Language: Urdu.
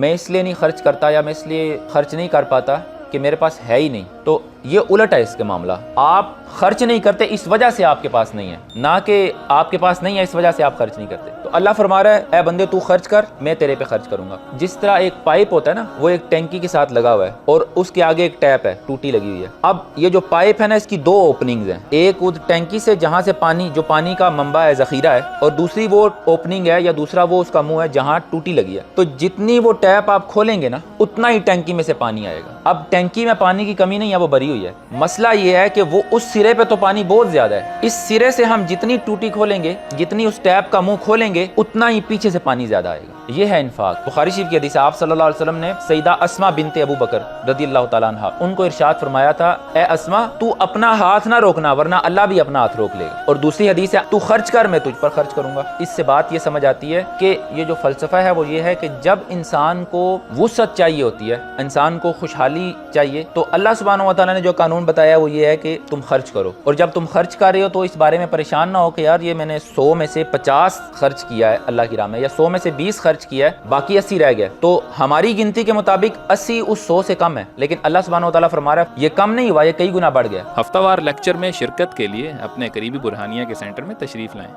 میں اس لیے نہیں خرچ کرتا یا میں اس لیے خرچ نہیں کر پاتا کہ میرے پاس ہے ہی نہیں، تو یہ الٹ ہے اس کے معاملہ۔ آپ خرچ نہیں کرتے اس وجہ سے آپ کے پاس نہیں ہے، نہ کہ آپ کے پاس نہیں ہے اس وجہ سے آپ خرچ نہیں کرتے۔ تو اللہ فرما رہا ہے اے بندے تو خرچ کر، میں تیرے پہ خرچ کروں گا۔ جس طرح ایک پائپ ہوتا ہے نا، وہ ایک ٹینکی کے ساتھ لگا ہوا ہے اور اس کے آگے ایک ٹیپ ہے، ٹوٹی لگی ہوئی ہے۔ اب یہ جو پائپ ہے نا، اس کی دو اوپننگز ہیں، ایک اس ٹینکی سے جہاں سے پانی، جو پانی کا منبع ہے، ذخیرہ ہے، اور دوسری وہ اوپننگ ہے یا دوسرا وہ اس کا منہ ہے جہاں ٹوٹی لگی ہے۔ تو جتنی وہ ٹیپ آپ کھولیں گے نا، اتنا ہی ٹینکی میں سے پانی آئے گا۔ اب ٹینکی میں پانی کی کمی نہیں ہے، وہ بھری ہوئی ہے۔ مسئلہ یہ ہے کہ وہ اس سرے پہ تو پانی بہت زیادہ ہے، اس سرے سے ہم جتنی ٹوٹی کھولیں گے، جتنی اس ٹیپ کا منہ کھولیں گے، اتنا ہی پیچھے سے پانی زیادہ آئے گا۔ یہ ہے انفاق۔ بخاری شریف کی حدیث ہے، آپ صلی اللہ علیہ وسلم نے سیدہ اسماء بنت ابو بکر رضی اللہ تعالیٰ عنہ، ان کو ارشاد فرمایا تھا اے اسماء تو اپنا ہاتھ نہ روکنا ورنہ اللہ بھی اپنا ہاتھ روک لے گا۔ اور دوسری حدیث ہے تو خرچ کر میں تجھ پر خرچ کروں گا۔ اس سے بات یہ سمجھ آتی ہے کہ یہ جو فلسفہ ہے وہ یہ ہے کہ جب انسان کو وسعت چاہیے ہوتی ہے، انسان کو خوشحالی چاہیے، تو اللہ سبحانہ و تعالیٰ نے جو قانون بتایا وہ یہ ہے کہ تم خرچ کرو۔ اور جب تم خرچ کر رہے ہو تو اس بارے میں پریشان نہ ہو کہ یار یہ میں نے 100 میں سے 50 خرچ کیا ہے اللہ کی راہ میں، یا 100 میں سے 20 خرچ کیا ہے، باقی 80 رہ گیا۔ تو ہماری گنتی کے مطابق 80 اس 100 سے کم ہے، لیکن اللہ سبحانہ و تعالیٰ فرما رہا ہے یہ کم نہیں ہوا، یہ کئی گنا بڑھ گیا۔ ہفتہ وار لیکچر میں شرکت کے لیے اپنے قریبی برہانیہ کے سینٹر میں تشریف لائیں۔